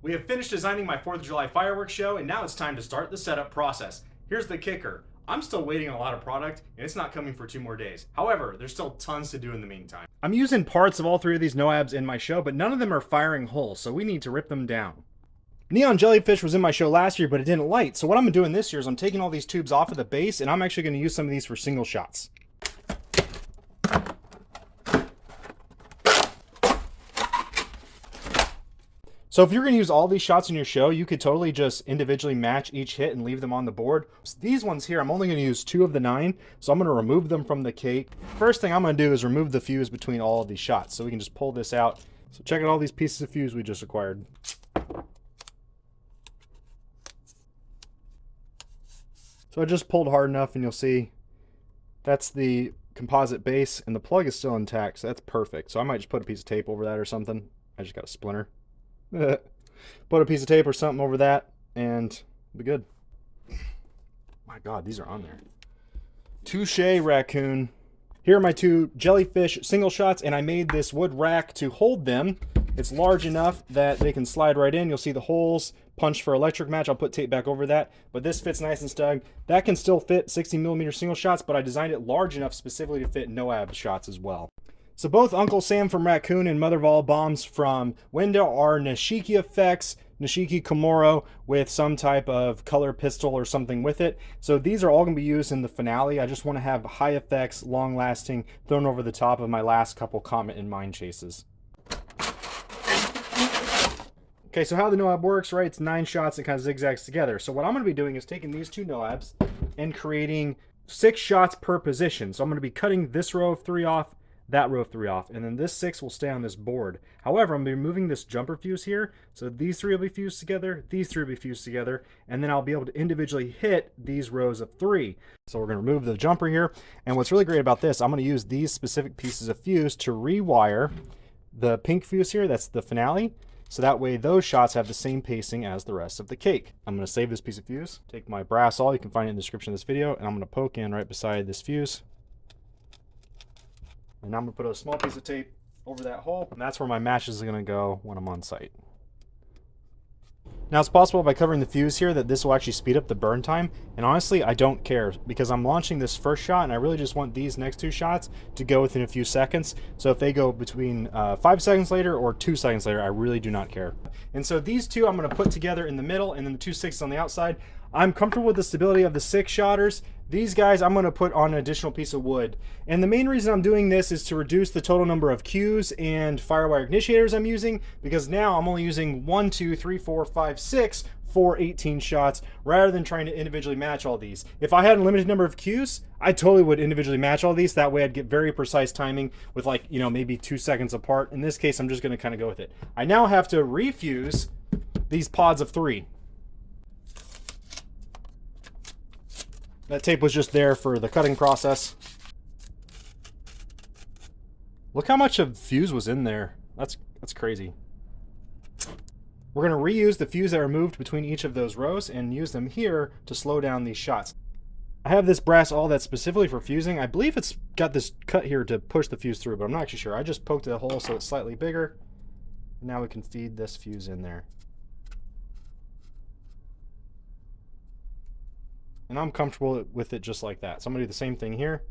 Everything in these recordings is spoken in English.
We have finished designing my 4th of July fireworks show, and now it's time to start the setup process. Here's the kicker. I'm still waiting on a lot of product, and it's not coming for 2 more days. However, there's still tons to do in the meantime. I'm using parts of all 3 of these NOABs in my show, but none of them are firing holes, so we need to rip them down. Neon jellyfish was in my show last year, but it didn't light. So what I'm doing this year is I'm taking all these tubes off of the base, and I'm actually going to use some of these for single shots. So if you're going to use all these shots in your show, you could totally just individually match each hit and leave them on the board. So these ones here, I'm only going to use 2 of the 9, so I'm going to remove them from the cake. First thing I'm going to do is remove the fuse between all of these shots, so we can just pull this out. So check out all these pieces of fuse we just acquired. So I just pulled hard enough, and you'll see that's the composite base, and the plug is still intact, so that's perfect. So I might just put a piece of tape over that or something. I just got a splinter. Put a piece of tape or something over that, and we'll be good. My God, these are on there. Touche, Raccoon. Here are my 2 jellyfish single shots, and I made this wood rack to hold them. It's large enough that they can slide right in. You'll see the holes punched for electric match. I'll put tape back over that, but this fits nice and snug. That can still fit 60mm single shots, but I designed it large enough specifically to fit NOAB shots as well. So both Uncle Sam from Raccoon and Mother of All Bombs from Window are Nishiki effects, Nishiki Komoro with some type of color pistol or something with it. So these are all going to be used in the finale. I just want to have high effects, long lasting, thrown over the top of my last couple Comet and Mine chases. Okay, so how the NOAB works, right? It's 9 shots and kind of zigzags together. So what I'm going to be doing is taking these 2 NOABs and creating 6 shots per position. So I'm going to be cutting this row of 3 off, that row of 3 off, and then this 6 will stay on this board. However, I'm going to be moving this jumper fuse here, so these 3 will be fused together, these 3 will be fused together, and then I'll be able to individually hit these rows of 3. So we're going to remove the jumper here, and what's really great about this, I'm going to use these specific pieces of fuse to rewire the pink fuse here, that's the finale, so that way those shots have the same pacing as the rest of the cake. I'm going to save this piece of fuse, take my brass awl, you can find it in the description of this video, and I'm going to poke in right beside this fuse. And now I'm going to put a small piece of tape over that hole, and that's where my matches are going to go when I'm on site. Now it's possible by covering the fuse here that this will actually speed up the burn time, and honestly I don't care because I'm launching this first shot and I really just want these next 2 shots to go within a few seconds. So if they go between 5 seconds later or 2 seconds later, I really do not care. And so these 2 I'm going to put together in the middle, and then the 2 6s on the outside. I'm comfortable with the stability of the 6 shotters. These guys I'm going to put on an additional piece of wood. And the main reason I'm doing this is to reduce the total number of cues and firewire initiators I'm using, because now I'm only using 1, 2, 3, 4, 5, 6 for 18 shots rather than trying to individually match all these. If I had a limited number of cues, I totally would individually match all these. That way I'd get very precise timing with, like, you know, maybe 2 seconds apart. In this case, I'm just going to kind of go with it. I now have to refuse these pods of 3. That tape was just there for the cutting process. Look how much of fuse was in there. That's crazy. We're going to reuse the fuse that are moved between each of those rows and use them here to slow down these shots. I have this brass awl that's specifically for fusing. I believe it's got this cut here to push the fuse through, but I'm not actually sure. I just poked a hole so it's slightly bigger. Now we can feed this fuse in there. And I'm comfortable with it just like that. So I'm going to do the same thing here.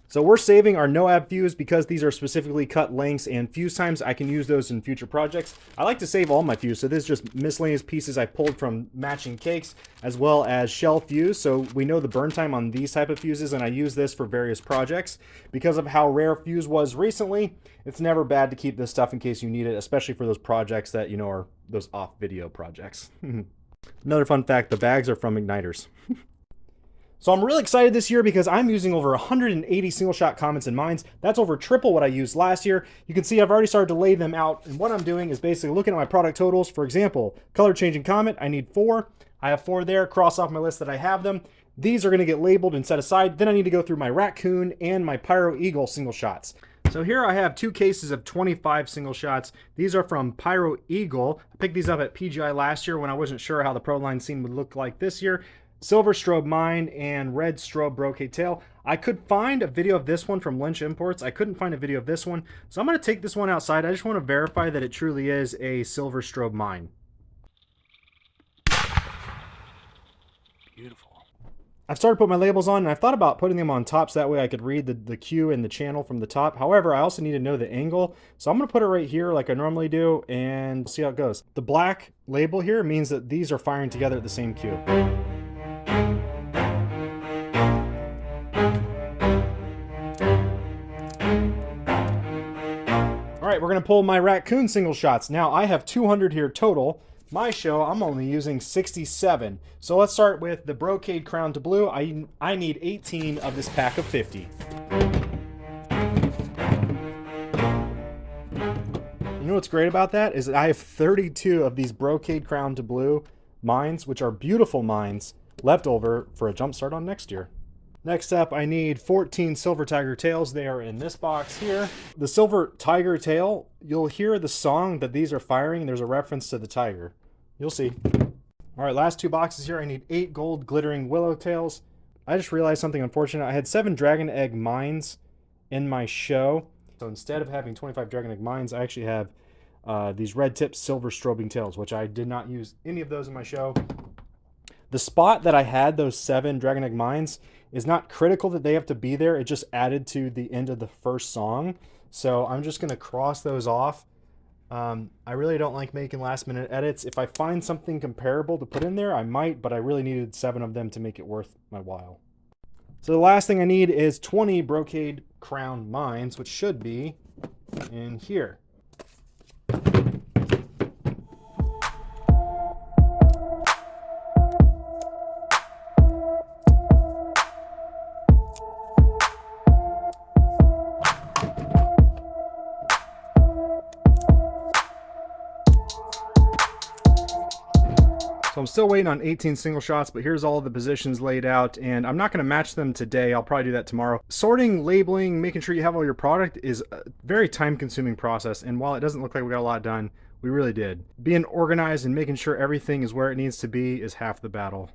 So we're saving our NOAB fuse because these are specifically cut lengths and fuse times. I can use those in future projects. I like to save all my fuse, so this is just miscellaneous pieces I pulled from matching cakes as well as shell fuse. So we know the burn time on these type of fuses, and I use this for various projects. Because of how rare fuse was recently, it's never bad to keep this stuff in case you need it, especially for those projects that, you know, are those off video projects. Another fun fact, the bags are from igniters. So I'm really excited this year because I'm using over 180 single shot comets and mines. That's over triple what I used last year. You can see I've already started to lay them out, and what I'm doing is basically looking at my product totals. For example, color changing comet, I need 4. I have 4 there, cross off my list that I have them. These are going to get labeled and set aside. Then I need to go through my Raccoon and my Pyro Eagle single shots. So here I have 2 cases of 25 single shots. These are from Pyro Eagle. I picked these up at PGI last year when I wasn't sure how the pro line scene would look like this year. silver strobe mine and red strobe brocade tail. I could find a video of this one from Lynch Imports. I couldn't find a video of this one, so I'm going to take this one outside. I just want to verify that it truly is a silver strobe mine. Beautiful. I've started putting my labels on, and I've thought about putting them on top so that way I could read the cue and the channel from the top. However, I also need to know the angle, so I'm going to put it right here like I normally do and see how it goes. The black label here means that these are firing together at the same cue. All right, we're going to pull my Raccoon single shots. Now, I have 200 here total. My show, I'm only using 67. So let's start with the brocade crown to blue. I need 18 of this pack of 50. You know what's great about that is that I have 32 of these brocade crown to blue mines, which are beautiful mines, left over for a jump start on next year. Next up, I need 14 silver tiger tails. They are in this box here. The silver tiger tail, you'll hear the song that these are firing. There's a reference to the tiger. You'll see. All right, last two boxes here. I need 8 gold glittering willow tails. I just realized something unfortunate. I had 7 dragon egg mines in my show. So instead of having 25 dragon egg mines, I actually have these red tipped silver strobing tails, which I did not use any of those in my show. The spot that I had those 7 dragon egg mines is not critical that they have to be there. It just added to the end of the first song. So I'm just going to cross those off. I really don't like making last minute edits. If I find something comparable to put in there, I might, but I really needed 7 of them to make it worth my while. So the last thing I need is 20 brocade crown mines, which should be in here. So I'm still waiting on 18 single shots, but here's all the positions laid out, and I'm not going to match them today. I'll probably do that tomorrow. Sorting, labeling, making sure you have all your product is a very time-consuming process, and while it doesn't look like we got a lot done, we really did. Being organized and making sure everything is where it needs to be is half the battle.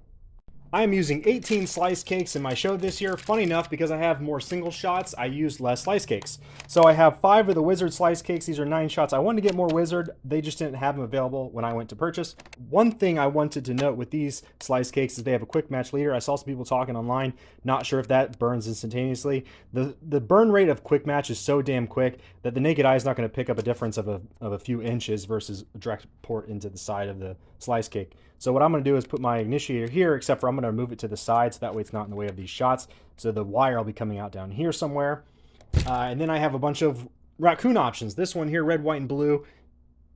I'm using 18 slice cakes in my show this year. Funny enough, because I have more single shots, I used less slice cakes. So I have 5 of the Wizard slice cakes. These are 9 shots. I wanted to get more Wizard. They just didn't have them available when I went to purchase. One thing I wanted to note with these slice cakes is they have a quick match leader. I saw some people talking online. Not sure if that burns instantaneously. The burn rate of quick match is so damn quick that the naked eye is not going to pick up a difference of a few inches versus a direct port into the side of the slice cake. So what I'm going to do is put my initiator here, except for I'm going to move it to the side so that way it's not in the way of these shots. So the wire will be coming out down here somewhere. And then I have a bunch of Raccoon options. This one here, red, white, and blue.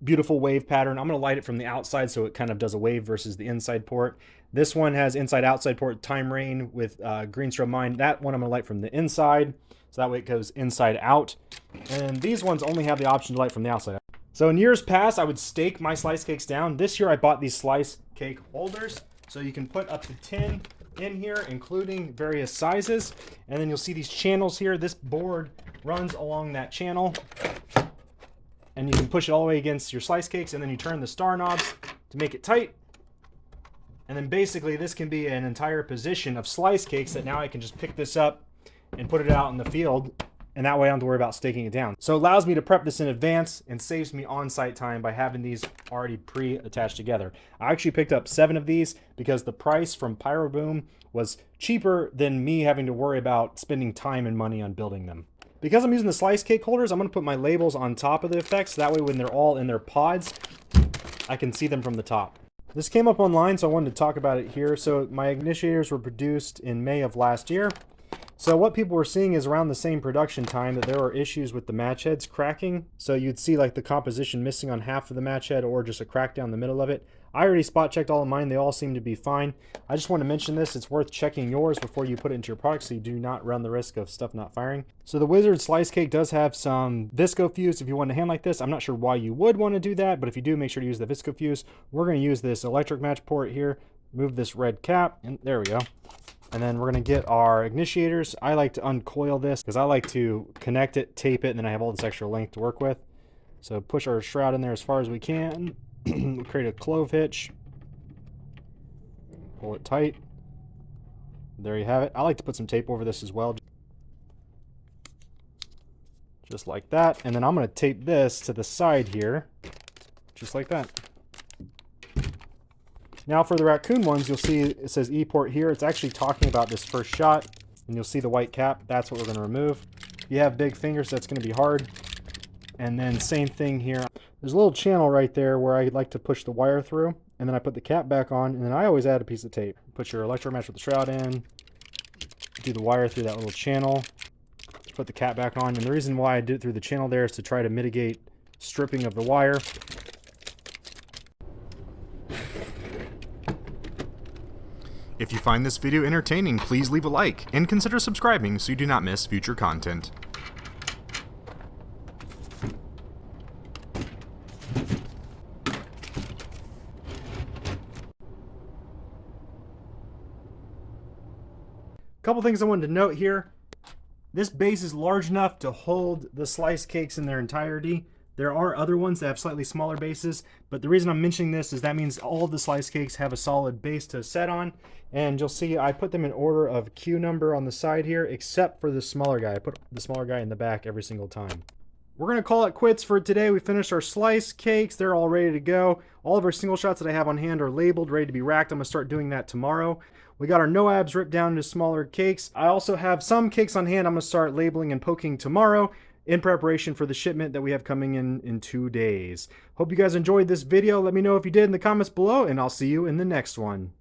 Beautiful wave pattern. I'm going to light it from the outside so it kind of does a wave versus the inside port. This one has inside-outside port time rain with green strobe mine. That one I'm going to light from the inside. So that way it goes inside out. And these ones only have the option to light from the outside. So in years past, I would stake my slice cakes down. This year I bought these slice cake holders. So you can put up to 10 in here, including various sizes. And then you'll see these channels here. This board runs along that channel. And you can push it all the way against your slice cakes, and then you turn the star knobs to make it tight. And then basically this can be an entire position of slice cakes that now I can just pick this up and put it out in the field. And that way I don't have to worry about staking it down. So it allows me to prep this in advance and saves me on-site time by having these already pre-attached together. I actually picked up 7 of these because the price from Pyro Boom was cheaper than me having to worry about spending time and money on building them. Because I'm using the slice cake holders, I'm going to put my labels on top of the effects. That way when they're all in their pods, I can see them from the top. This came up online, so I wanted to talk about it here. So my initiators were produced in May of last year. So what people were seeing is around the same production time that there were issues with the match heads cracking. So you'd see like the composition missing on half of the match head or just a crack down the middle of it. I already spot checked all of mine. They all seem to be fine. I just want to mention this. It's worth checking yours before you put it into your product so you do not run the risk of stuff not firing. So the Wizard Slice Cake does have some Visco fuse if you want to hand like this. I'm not sure why you would want to do that, but if you do, make sure to use the Visco fuse. We're going to use this electric match port here. Move this red cap, and there we go. And then we're going to get our initiators. I like to uncoil this because I like to connect it, tape it, and then I have all this extra length to work with. So push our shroud in there as far as we can. Create a clove hitch. Pull it tight. There you have it. I like to put some tape over this as well. Just like that. And then I'm going to tape this to the side here. Just like that. Now for the Raccoon ones, you'll see it says E-port here. It's actually talking about this first shot. And you'll see the white cap. That's what we're going to remove. If you have big fingers, that's going to be hard. And then same thing here. There's a little channel right there where I like to push the wire through. And then I put the cap back on. And then I always add a piece of tape. Put your electromesh with the shroud in. Do the wire through that little channel. Put the cap back on. And the reason why I did it through the channel there is to try to mitigate stripping of the wire. If you find this video entertaining, please leave a like and consider subscribing so you do not miss future content. Couple things I wanted to note here. This base is large enough to hold the slice cakes in their entirety. There are other ones that have slightly smaller bases, but the reason I'm mentioning this is that means all of the slice cakes have a solid base to set on. And you'll see I put them in order of queue number on the side here, except for the smaller guy. I put the smaller guy in the back every single time. We're going to call it quits for today. We finished our slice cakes. They're all ready to go. All of our single shots that I have on hand are labeled, ready to be racked. I'm going to start doing that tomorrow. We got our NOABs ripped down into smaller cakes. I also have some cakes on hand I'm going to start labeling and poking tomorrow in preparation for the shipment that we have coming in 2 days. Hope you guys enjoyed this video. Let me know if you did in the comments below, and I'll see you in the next one.